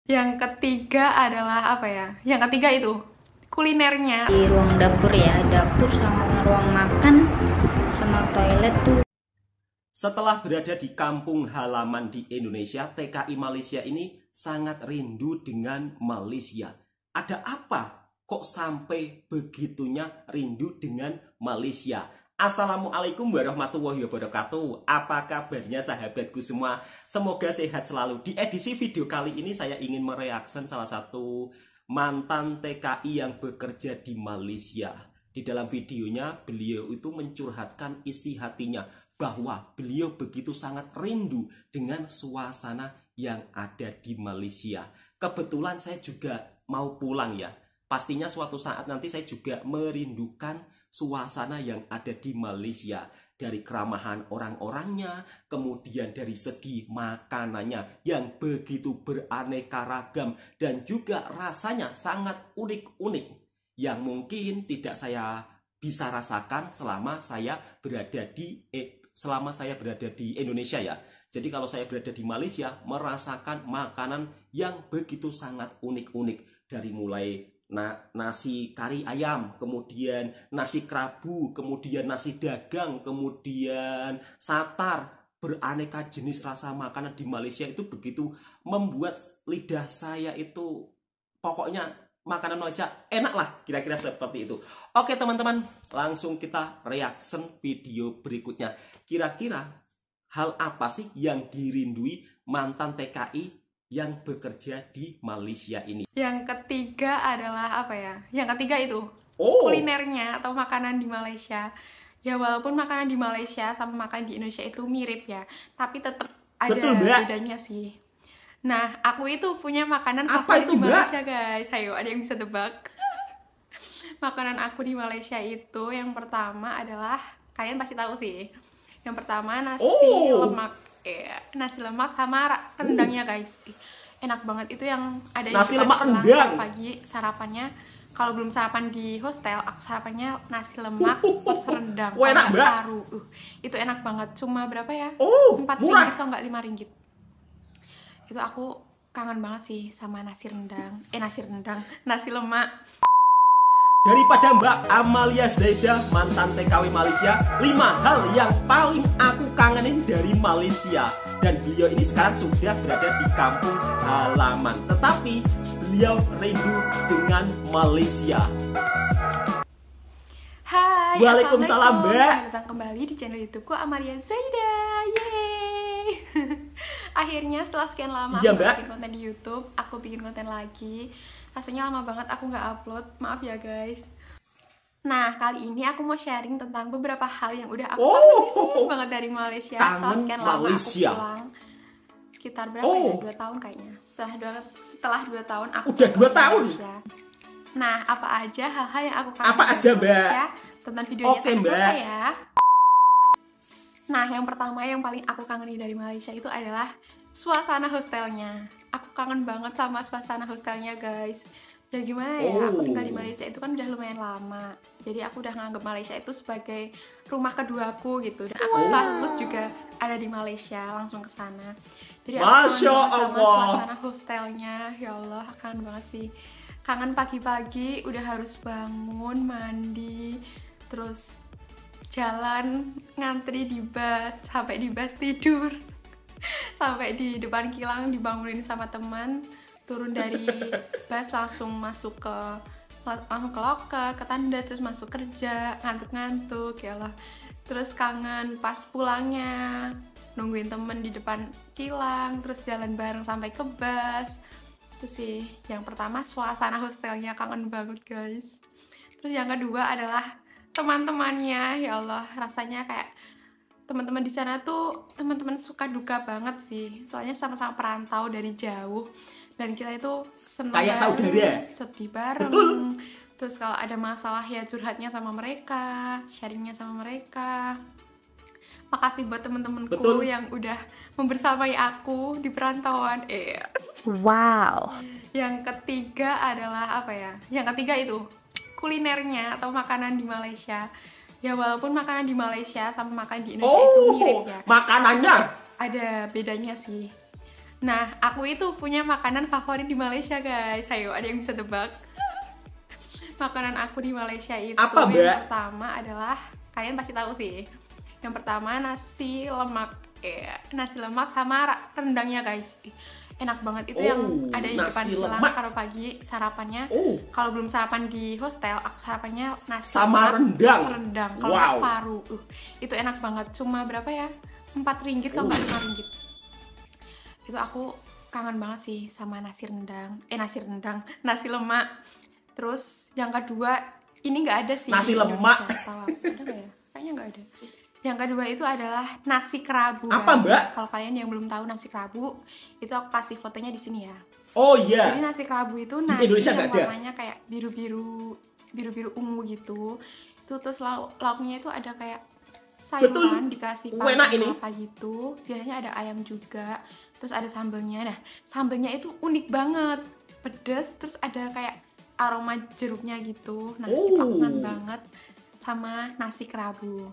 Yang ketiga adalah apa ya? Yang ketiga itu kulinernya. Di ruang dapur ya, dapur sama ruang makan sama toilet tuh. Setelah berada di kampung halaman di Indonesia, TKI Malaysia ini sangat rindu dengan Malaysia. Ada apa? Kok sampai begitunya rindu dengan Malaysia? Assalamualaikum warahmatullahi wabarakatuh. Apa kabarnya sahabatku semua? Semoga sehat selalu. Di edisi video kali ini saya ingin mereaksi salah satu mantan TKI yang bekerja di Malaysia. Di dalam videonya beliau itu mencurhatkan isi hatinya bahwa beliau begitu sangat rindu dengan suasana yang ada di Malaysia. Kebetulan saya juga mau pulang ya. Pastinya suatu saat nanti saya juga merindukan suasana yang ada di Malaysia. Dari keramahan orang-orangnya, kemudian dari segi makanannya yang begitu beraneka ragam dan juga rasanya sangat unik-unik yang mungkin tidak saya bisa rasakan selama saya berada di Indonesia ya. Jadi kalau saya berada di Malaysia merasakan makanan yang begitu sangat unik-unik, dari mulai nasi kari ayam, kemudian nasi kerabu, kemudian nasi dagang, kemudian satar. Beraneka jenis rasa makanan di Malaysia itu begitu membuat lidah saya itu, pokoknya makanan Malaysia enak lah, kira-kira seperti itu. Oke teman-teman, langsung kita reaction video berikutnya. Kira-kira hal apa sih yang dirindui mantan TKI yang bekerja di Malaysia ini? Yang ketiga adalah apa ya? Yang ketiga itu kulinernya atau makanan di Malaysia. Ya walaupun makanan di Malaysia sama makanan di Indonesia itu mirip ya, tapi tetap ada bedanya sih. Nah, aku itu punya makanan favorit di Malaysia, guys. Ayo, ada yang bisa tebak? Makanan aku di Malaysia itu yang pertama adalah, kalian pasti tahu sih. Yang pertama nasi lemak. Nasi lemak sama rendangnya, guys. Enak banget, itu yang ada di nasi lemak rendang. Pagi sarapannya. Kalau belum sarapan di hostel, aku sarapannya nasi lemak plus rendang. Enak banget. Paru. Itu enak banget. Cuma berapa ya? 4 ringgit atau enggak 5 ringgit. Itu aku kangen banget sih sama nasi lemak. Daripada Mbak Amalia Zaidah, mantan TKW Malaysia, 5 hal yang paling aku kangenin dari Malaysia. Dan beliau ini sekarang sudah berada di kampung halaman, tetapi beliau rindu dengan Malaysia. Hai, waalaikumsalam Mbak. Selamat datang kembali di channel YouTubeku Amalia Zaidah. Yeay. Akhirnya setelah sekian lama aku bikin konten di YouTube, aku bikin konten lagi. Rasanya lama banget aku nggak upload, maaf ya guys. Nah, kali ini aku mau sharing tentang beberapa hal yang udah aku kangen banget dari Malaysia. Setelah sekian lama aku pulang, sekitar berapa ya? 2 tahun kayaknya. Setelah 2 tahun aku udah 2 tahun. Malaysia. Nah, apa aja hal-hal yang aku kangen apa aja, Mbak? Tonton videonya sampai selesai ya. Nah, yang pertama yang paling aku kangenin dari Malaysia itu adalah suasana hostelnya. Aku kangen banget sama suasana hostelnya, guys. Ya gimana ya, aku tinggal di Malaysia itu kan udah lumayan lama. Jadi aku udah nganggep Malaysia itu sebagai rumah keduaku gitu. Dan aku setelah lulus juga ada di Malaysia, langsung ke sana. Jadi aku kangen banget sama suasana hostelnya. Ya Allah, kangen banget sih. Kangen pagi-pagi udah harus bangun, mandi, terus jalan, ngantri di bus, sampai di bus tidur. Sampai di depan kilang dibangunin sama teman, turun dari bus langsung ke loker, ke tenda, terus masuk kerja, ngantuk-ngantuk ya Allah. Terus kangen pas pulangnya, nungguin temen di depan kilang, terus jalan bareng sampai ke bus. Itu sih yang pertama, suasana hostelnya kangen banget guys. Terus yang kedua adalah teman-temannya, ya Allah, rasanya kayak teman-teman di sana tuh teman-teman suka duka banget sih, soalnya sama-sama perantau dari jauh dan kita itu senang kayak saudara, sedih bareng. Betul. Terus kalau ada masalah ya curhatnya sama mereka, sharingnya sama mereka. Makasih buat temen-temenku yang udah membersamai aku di perantauan. Wow. Yang ketiga adalah apa ya? Yang ketiga itu kulinernya atau makanan di Malaysia. Ya walaupun makanan di Malaysia sama makanan di Indonesia itu mirip ya, makanannya ada bedanya sih. Nah, aku itu punya makanan favorit di Malaysia, guys. Ayo, ada yang bisa tebak? Makanan aku di Malaysia itu Apa, Mbak? yang pertama adalah, kalian pasti tahu sih. Yang pertama nasi lemak. Nasi lemak sama rendangnya, guys. Enak banget itu yang ada di depan kilang kalau pagi sarapannya. Kalau belum sarapan di hostel, aku sarapannya nasi sama rendang. Kalau nggak paru. Itu enak banget. Cuma berapa ya? 4 ringgit kalau nggak 5 ringgit. Itu aku kangen banget sih sama nasi lemak. Terus yang kedua, ini nggak ada sih nasi lemak. Tahu ada nggak ya? Kayaknya nggak ada. Yang kedua itu adalah nasi kerabu. Apa, Mbak? Kalau kalian yang belum tahu nasi kerabu, itu aku kasih fotonya di sini ya. Oh iya. Jadi nasi kerabu itu nasi yang warnanya kayak biru-biru ungu gitu. Itu terus lauknya itu ada kayak sayuran dikasih pakai apa gitu. Biasanya ada ayam juga. Terus ada sambelnya. Nah, sambelnya itu unik banget. Pedas, terus ada kayak aroma jeruknya gitu. Nah, itu kangen banget sama nasi kerabu.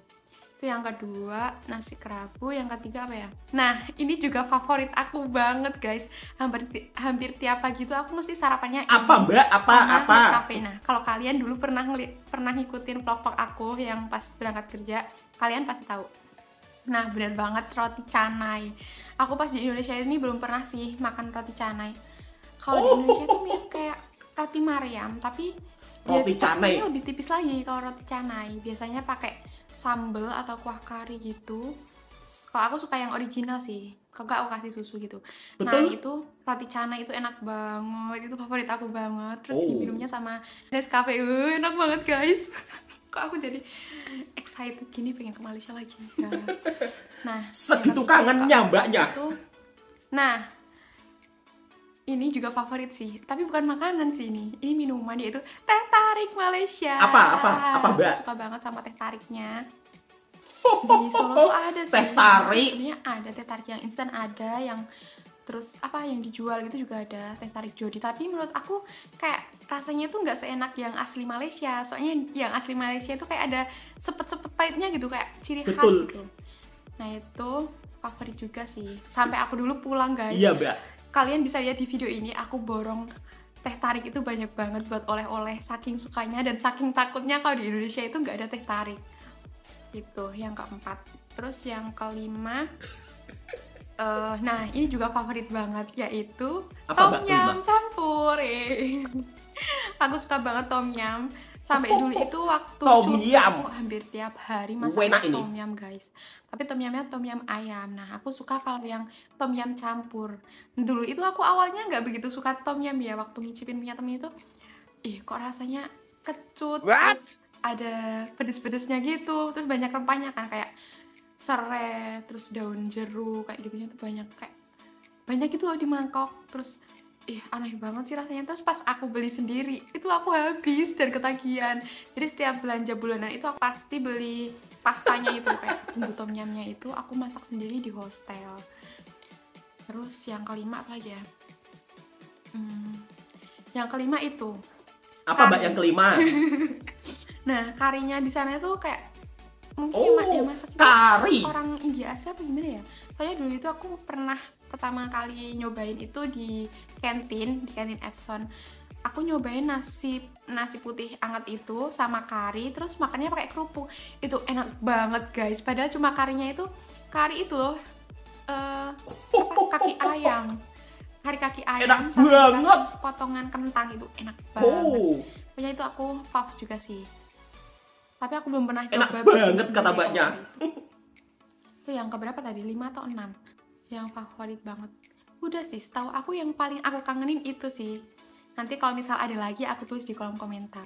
Itu yang kedua, nasi kerabu. Yang ketiga apa ya? Nah, ini juga favorit aku banget, guys. Hampir tiap pagi tuh aku mesti sarapannya ini. Apa, Mbak? Apa? Cafe. Nah, kalau kalian dulu pernah ngikutin vlog-vlog aku yang pas berangkat kerja, kalian pasti tahu. Nah, bener banget, roti canai. Aku pas di Indonesia ini belum pernah sih makan roti canai. Kalau di Indonesia itu mirip kayak roti Mariam, tapi roti canai lebih tipis lagi. Kalau roti canai biasanya pakai sambal atau kuah kari gitu. Kalau aku suka yang original sih. Kalau nggak aku kasih susu gitu. Betul. Nah, itu roti canai itu enak banget. Itu favorit aku banget. Terus diminumnya sama Nescafe. Enak banget, guys. Kok aku jadi excited gini pengen ke Malaysia lagi ya. Nah, segitu kangennya mbaknya itu, nah ini juga favorit sih, tapi bukan makanan sih, ini minuman, yaitu teh tarik Malaysia. Apa mbak? Suka banget sama teh tariknya. Di Solo tuh ada sih teh tarik. Sebenarnya ada teh tarik yang instan, ada yang terus apa yang dijual gitu juga ada, teh tarik Jodi. Tapi menurut aku kayak rasanya tuh nggak seenak yang asli Malaysia. Soalnya yang asli Malaysia itu kayak ada sepet-sepet pahitnya gitu, kayak ciri khas gitu. Nah itu favorit juga sih. Sampai aku dulu pulang, guys. Iya, Mbak. Kalian bisa lihat di video ini, aku borong teh tarik itu banyak banget buat oleh-oleh, saking sukanya dan saking takutnya kalau di Indonesia itu nggak ada teh tarik. Itu yang keempat. Terus yang kelima, nah ini juga favorit banget, yaitu tom yum campur. Aku suka banget tom yum. Sampai dulu itu waktu cuti aku hampir tiap hari masak tom yum, guys. Tapi tom yumnya tom yum ayam. Nah aku suka kalau yang tom yum campur. Dulu itu aku awalnya nggak begitu suka tom yum ya. Waktu ngicipin punya temen itu, kok rasanya kecut, terus ada pedes-pedesnya gitu, terus banyak rempahnya kan, kayak serai, terus daun jeruk, kayak gitunya tuh banyak gitu loh di mangkok. Terus aneh banget sih rasanya. Terus pas aku beli sendiri itu aku habis dan ketagihan. Jadi setiap belanja bulanan itu aku pasti beli pastanya itu, kayak bumbu tom yumnya itu aku masak sendiri di hostel. Terus yang kelima apa lagi ya? Yang kelima itu apa mbak yang kelima? Nah karinya di sana tuh kayak mungkin ya masak kari orang India Asia apa gimana ya. Soalnya dulu itu aku pernah pertama kali nyobain itu di kantin Epson. Aku nyobain nasi putih hangat itu sama kari, terus makannya pakai kerupuk. Itu enak banget, guys. Padahal cuma karinya itu kari itu loh, kaki ayam. Kaki ayam enak sama banget. Potongan kentang itu enak banget. Pokoknya itu aku favorit juga sih. Tapi aku belum pernah enak coba banget kata mbaknya. Itu yang keberapa tadi? 5 atau 6? Yang favorit banget. Udah sih, setahu aku yang paling aku kangenin itu sih. Nanti kalau misal ada lagi aku tulis di kolom komentar.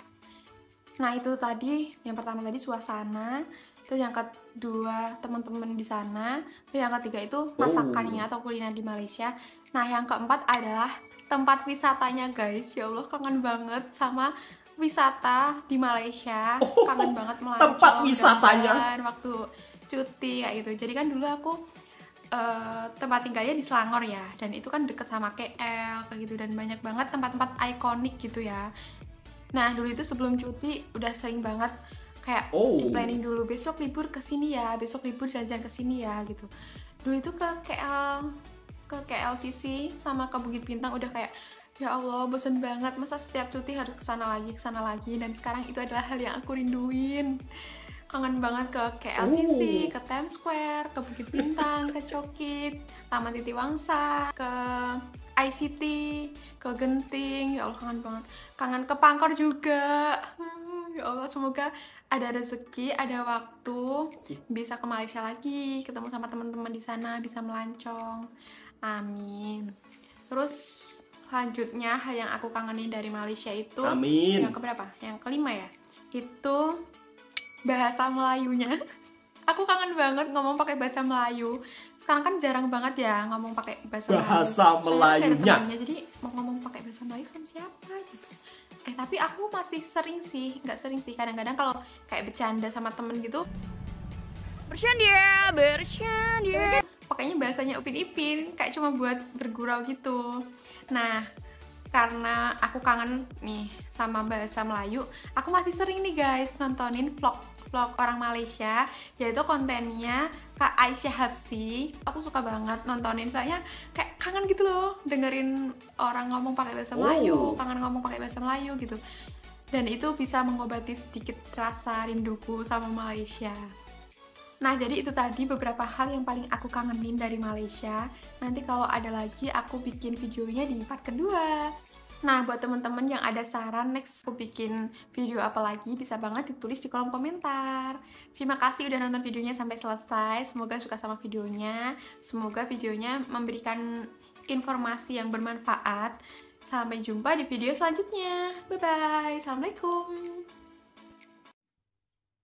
Nah itu tadi, yang pertama tadi suasana. Terus yang kedua teman-teman di sana. Terus yang ketiga itu masakannya atau kuliner di Malaysia. Nah yang keempat adalah tempat wisatanya, guys. Ya Allah, kangen banget sama wisata di Malaysia. Kangen banget melancong tempat wisatanya waktu cuti kayak gitu. Jadi kan dulu aku tempat tinggalnya di Selangor ya, dan itu kan deket sama KL kayak gitu, dan banyak banget tempat-tempat ikonik gitu ya. Nah dulu itu sebelum cuti udah sering banget kayak di planning dulu, besok libur ke sini ya, besok libur jalan-jalan ke sini ya gitu. Dulu itu ke KL, ke ke KLCC sama ke Bukit Bintang udah kayak ya Allah bosen banget, masa setiap cuti harus kesana lagi, dan sekarang itu adalah hal yang aku rinduin. Kangen banget ke KLCC, ke Times Square, ke Bukit Bintang, ke Cokit, Taman Titi Wangsa, ke ICT, ke Genting. Ya Allah kangen banget. Kangen ke Pangkor juga. Ya Allah, semoga ada rezeki, ada waktu bisa ke Malaysia lagi, ketemu sama teman-teman di sana, bisa melancong. Amin. Terus selanjutnya hal yang aku kangenin dari Malaysia itu Amin. yang keberapa? Yang kelima ya. Itu bahasa Melayunya. Aku kangen banget ngomong pakai bahasa Melayu. Sekarang kan jarang banget ya ngomong pakai bahasa Melayunya. Jadi mau ngomong pakai bahasa Melayu sama siapa gitu. Tapi aku masih sering sih, nggak sering sih. Kadang-kadang kalau kayak bercanda sama temen gitu, bercanda. Pakainya bahasanya Upin Ipin, kayak cuma buat bergurau gitu. Nah, karena aku kangen nih sama bahasa Melayu, aku masih sering nih guys nontonin vlog orang Malaysia, yaitu kontennya Kak Aisyah Habsyi. Aku suka banget nontonin, soalnya kayak kangen gitu loh dengerin orang ngomong pakai bahasa Melayu, kangen ngomong pakai bahasa Melayu gitu. Dan itu bisa mengobati sedikit rasa rinduku sama Malaysia. Nah, jadi itu tadi beberapa hal yang paling aku kangenin dari Malaysia. Nanti kalau ada lagi aku bikin videonya di part kedua. Nah, buat teman-teman yang ada saran next aku bikin video apa lagi, bisa banget ditulis di kolom komentar. Terima kasih udah nonton videonya sampai selesai. Semoga suka sama videonya. Semoga videonya memberikan informasi yang bermanfaat. Sampai jumpa di video selanjutnya. Bye-bye. Assalamualaikum.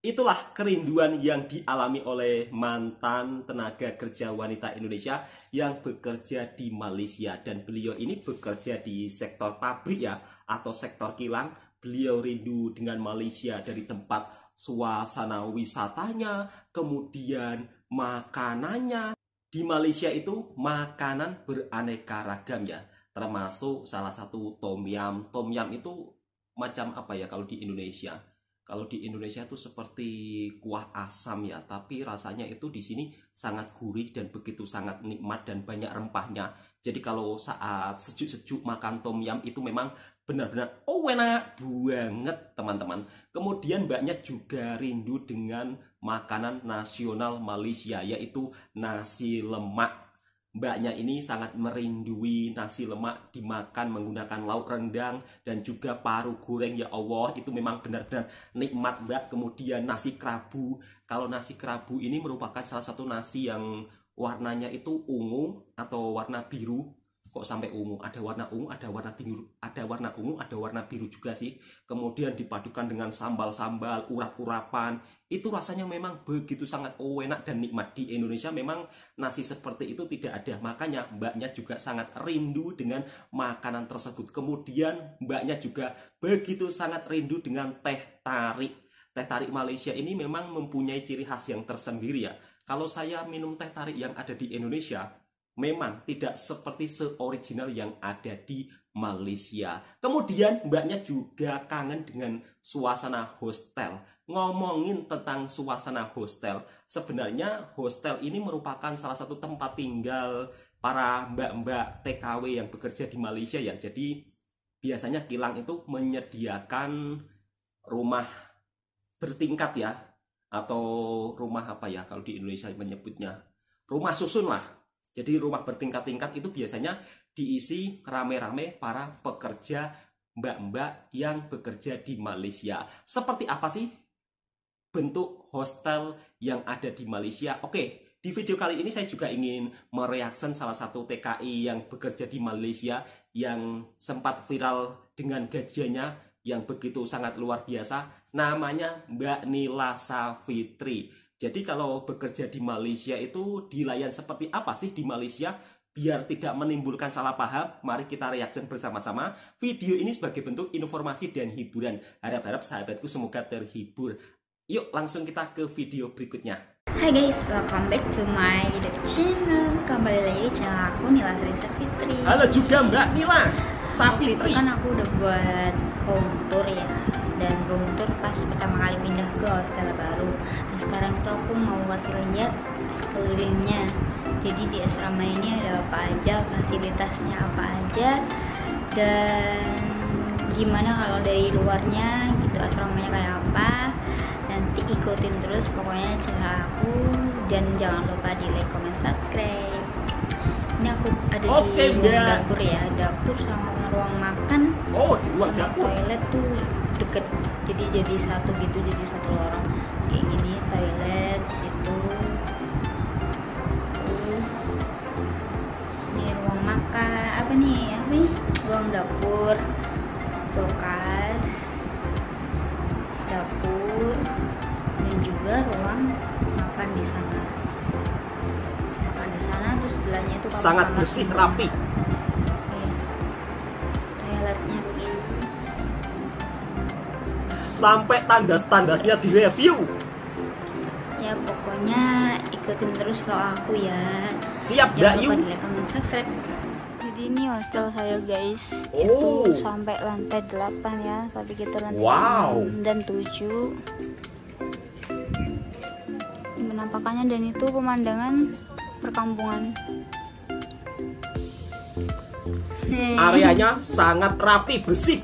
Itulah kerinduan yang dialami oleh mantan tenaga kerja wanita Indonesia yang bekerja di Malaysia, dan beliau ini bekerja di sektor pabrik ya, atau sektor kilang. Beliau rindu dengan Malaysia dari tempat suasana wisatanya, kemudian makanannya. Di Malaysia itu makanan beraneka ragam ya, termasuk salah satu tom yum. Tom yum itu macam apa ya kalau di Indonesia? Kalau di Indonesia itu seperti kuah asam ya, tapi rasanya itu di sini sangat gurih dan begitu sangat nikmat dan banyak rempahnya. Jadi kalau saat sejuk-sejuk makan tom yum itu memang benar-benar enak banget teman-teman. Kemudian mbaknya juga rindu dengan makanan nasional Malaysia, yaitu nasi lemak. Mbaknya ini sangat merindui nasi lemak dimakan menggunakan lauk rendang dan juga paru goreng. Ya Allah, itu memang benar-benar nikmat mbak. Kemudian nasi kerabu. Kalau nasi kerabu ini merupakan salah satu nasi yang warnanya itu ungu atau warna biru. Kok sampai ungu? Ada warna ungu, ada warna biru, ada warna ungu, ada warna biru juga sih. Kemudian dipadukan dengan sambal-sambal, urap-urapan. Itu rasanya memang begitu sangat enak dan nikmat. Di Indonesia memang nasi seperti itu tidak ada. Makanya mbaknya juga sangat rindu dengan makanan tersebut. Kemudian mbaknya juga begitu sangat rindu dengan teh tarik. Teh tarik Malaysia ini memang mempunyai ciri khas yang tersendiri ya. Kalau saya minum teh tarik yang ada di Indonesia, memang tidak seperti se-original yang ada di Malaysia. Kemudian mbaknya juga kangen dengan suasana hostel. Ngomongin tentang suasana hostel, sebenarnya hostel ini merupakan salah satu tempat tinggal para mbak-mbak TKW yang bekerja di Malaysia ya. Jadi biasanya kilang itu menyediakan rumah bertingkat ya, atau rumah apa ya kalau di Indonesia menyebutnya, rumah susun lah. Jadi rumah bertingkat-tingkat itu biasanya diisi rame-rame para pekerja mbak-mbak yang bekerja di Malaysia. Seperti apa sih bentuk hostel yang ada di Malaysia? Oke, di video kali ini saya juga ingin mereaksi salah satu TKI yang bekerja di Malaysia yang sempat viral dengan gajiannya yang begitu sangat luar biasa. Namanya Mbak Nila Safitri. Jadi kalau bekerja di Malaysia itu dilayan seperti apa sih di Malaysia? Biar tidak menimbulkan salah paham, mari kita reaksi bersama-sama. Video ini sebagai bentuk informasi dan hiburan. Harap-harap sahabatku semoga terhibur. Yuk langsung kita ke video berikutnya. Hai guys, welcome back to my YouTube channel. Kembali lagi di channel aku, Nila Safitri. Halo juga Mbak Nila Safitri. Kan aku udah buat home tour ya, dan room tour pas pertama kali pindah ke hostel baru. Nah sekarang itu aku mau kasih lihat sekelilingnya. Jadi di asrama ini ada apa aja, fasilitasnya apa aja, dan gimana kalau dari luarnya gitu asramanya kayak apa. Nanti ikutin terus pokoknya channel aku, dan jangan lupa di like, comment, subscribe. Ini aku ada di ruang dapur ya, dapur sama ruang makan. Oh, di ruang sama dapur. Toilet tuh deket, jadi satu gitu, jadi satu lorong kayak gini. Toilet situ, terus ini ruang makan, apa nih ruang dapur, kulkas, dapur, dan juga ruang makan di sana. Makan di sana, terus sebelahnya itu Sangat bersih, rapi. Toiletnya begini. Sampai tandas-tandasnya direview. Ya pokoknya ikutin terus kalau aku ya. Siap, Mbak Yu. Jangan lupa di like, comment, subscribe. Jadi ini hostel saya guys. Oh. Itu sampai lantai 8 ya, tapi kita lantai Wow. 6 dan 7. Ini penampakannya, dan itu pemandangan perkampungan. Areanya sangat rapi, bersih.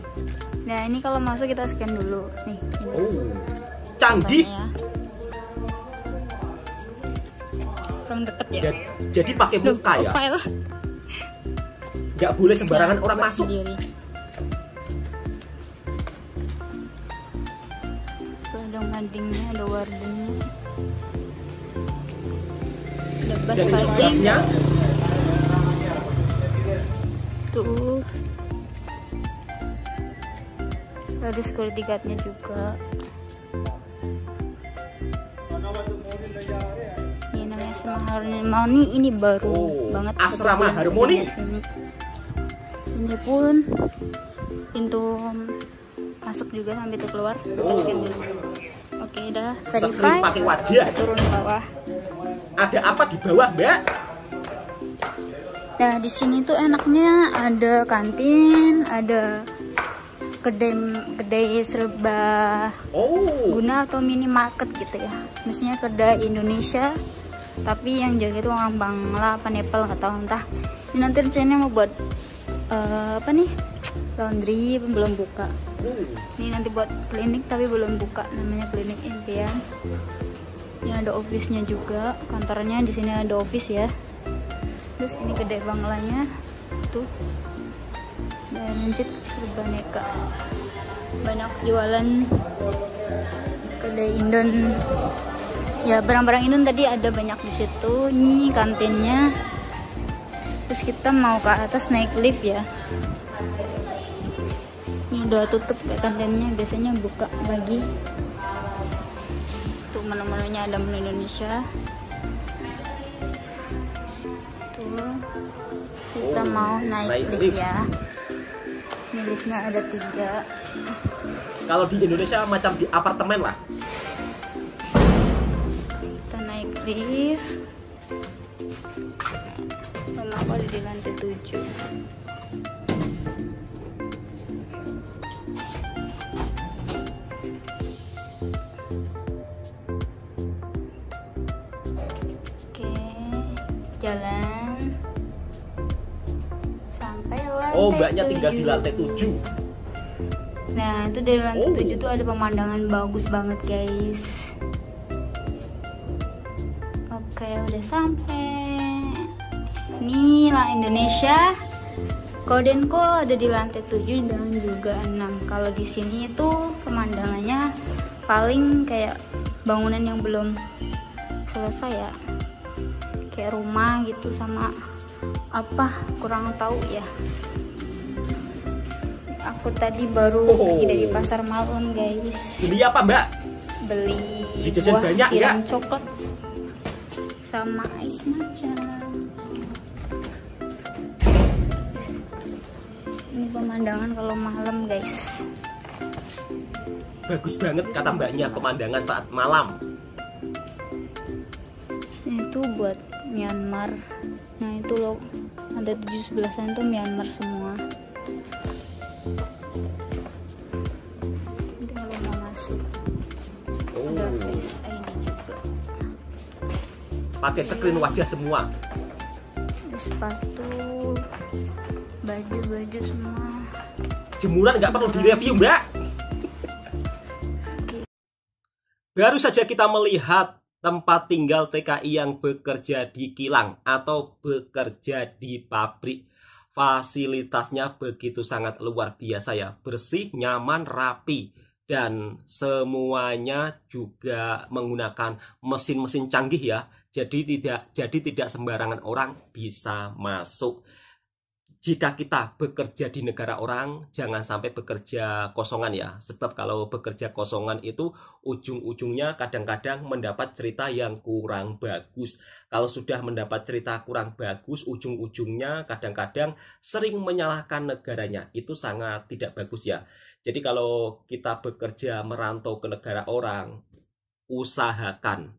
Nah ini kalau masuk kita scan dulu nih. Oh, canggih. Ya. Kurang deket ya. Jadi pakai muka ya. File. Nggak boleh sembarangan Ya, orang buat masuk. sendiri. Tuh ada madingnya, ada wardennya, ada bas Dan pajeng. gasnya Tuh ada security guardnya juga. Ini namanya asrama harmoni, ini baru banget. asrama aku harmoni. tinggal sini. Ini pun pintu masuk juga sampai itu keluar. Kita scan dulu. Oke, udah screen verify. pakai wajah. Turun ke bawah. Ada apa di bawah, Mbak? Nah, di sini tuh enaknya ada kantin, ada kedai serba Oh, guna atau minimarket gitu ya. Maksudnya kedai Indonesia, tapi yang jaga itu orang Bangla apa Nepal nggak tahu entah. Ini nanti rencananya mau buat apa nih, laundry, belum buka. Ini nanti buat klinik tapi belum buka, namanya klinik impian. Ini ada office-nya juga, kantornya di sini ada office ya. Terus ini kedai Banglanya tuh, dan masjid Serbaneka, banyak jualan kedai Indon ya, barang-barang Indon tadi ada banyak di situ. Ini kantinnya. Terus kita mau ke atas naik lift ya. Ini udah tutup kayak kantinnya, biasanya buka pagi. Tuh menu-menunya ada menu Indonesia. Kita mau naik lift ya. Ini liftnya ada 3. kalau di Indonesia macam di apartemen lah. Kita naik lift. Kalau aku ada di lantai 7. Oke, jalan sampai lantai Oh, Mbaknya tinggal 7. di lantai 7. Nah, itu dari lantai 7 tuh ada pemandangan bagus banget, guys. Oke, udah sampai. Ini lah Indonesia. Kodenko ada di lantai 7 dan juga 6. Kalau di sini itu pemandangannya paling kayak bangunan yang belum selesai ya. Kayak rumah gitu sama apa, kurang tahu ya. Aku tadi baru pergi dari pasar malam, guys. Beli apa, Mbak? Beli Dijajan buah banyak, siram ya? coklat sama es matcha. Ini pemandangan kalau malam, guys. Bagus banget kata Mbaknya pemandangan saat malam. Itu buat Myanmar. Nah itu loh, ada 7 sebelah sana tuh Myanmar semua. Nanti kalau mau masuk ada face ID juga. Pakai screen wajah semua. sepatu, baju semua. Jemuran nggak perlu direview, Mbak. Baru saja kita melihat tempat tinggal TKI yang bekerja di kilang atau bekerja di pabrik. Fasilitasnya begitu sangat luar biasa ya, bersih, nyaman, rapi, dan semuanya juga menggunakan mesin-mesin canggih ya. Jadi tidak sembarangan orang bisa masuk. Jika kita bekerja di negara orang, jangan sampai bekerja kosongan ya. Sebab kalau bekerja kosongan itu ujung-ujungnya kadang-kadang mendapat cerita yang kurang bagus. Kalau sudah mendapat cerita kurang bagus, ujung-ujungnya kadang-kadang sering menyalahkan negaranya. Itu sangat tidak bagus ya. Jadi kalau kita bekerja merantau ke negara orang, usahakan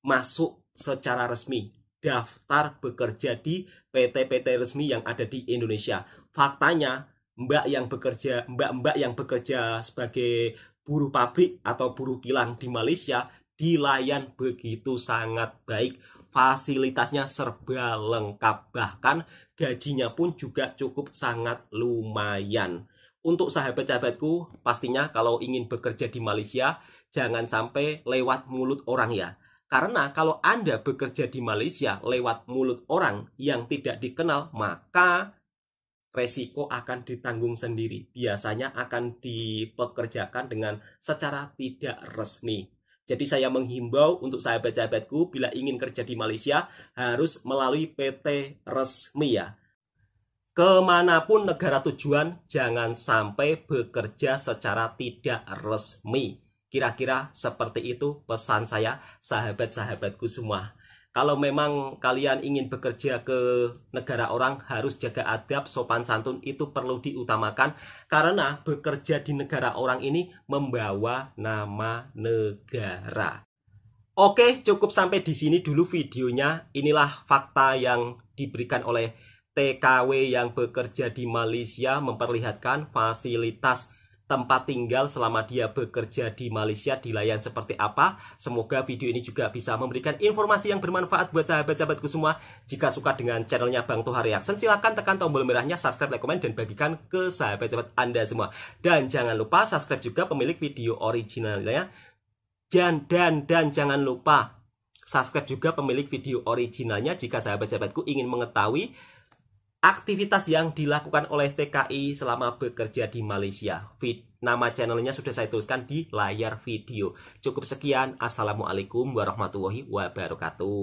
masuk secara resmi, daftar bekerja di PT-PT resmi yang ada di Indonesia. Faktanya, mbak-mbak yang bekerja sebagai buruh pabrik atau buruh kilang di Malaysia dilayan begitu sangat baik. Fasilitasnya serba lengkap, bahkan gajinya pun juga cukup sangat lumayan. Untuk sahabat-sahabatku, pastinya kalau ingin bekerja di Malaysia, jangan sampai lewat mulut orang ya. Karena kalau Anda bekerja di Malaysia lewat mulut orang yang tidak dikenal, maka resiko akan ditanggung sendiri. Biasanya akan dipekerjakan dengan secara tidak resmi. Jadi saya menghimbau untuk sahabat-sahabatku, bila ingin kerja di Malaysia, harus melalui PT resmi ya. Kemanapun negara tujuan, jangan sampai bekerja secara tidak resmi. Kira-kira seperti itu pesan saya, sahabat-sahabatku semua. Kalau memang kalian ingin bekerja ke negara orang, harus jaga adab, sopan santun, itu perlu diutamakan. Karena bekerja di negara orang ini membawa nama negara. Oke, cukup sampai di sini dulu videonya. Inilah fakta yang diberikan oleh TKW yang bekerja di Malaysia, memperlihatkan fasilitas tempat tinggal selama dia bekerja di Malaysia dilayan seperti apa. Semoga video ini juga bisa memberikan informasi yang bermanfaat buat sahabat-sahabatku semua. Jika suka dengan channelnya Bang Toha Reaction, silahkan tekan tombol merahnya, subscribe, like, komen, dan bagikan ke sahabat-sahabat Anda semua. Dan jangan lupa subscribe juga pemilik video originalnya. Dan jangan lupa subscribe juga pemilik video originalnya jika sahabat-sahabatku ingin mengetahui aktivitas yang dilakukan oleh TKI selama bekerja di Malaysia. Nama channelnya sudah saya tuliskan di layar video. Cukup sekian. Assalamualaikum warahmatullahi wabarakatuh.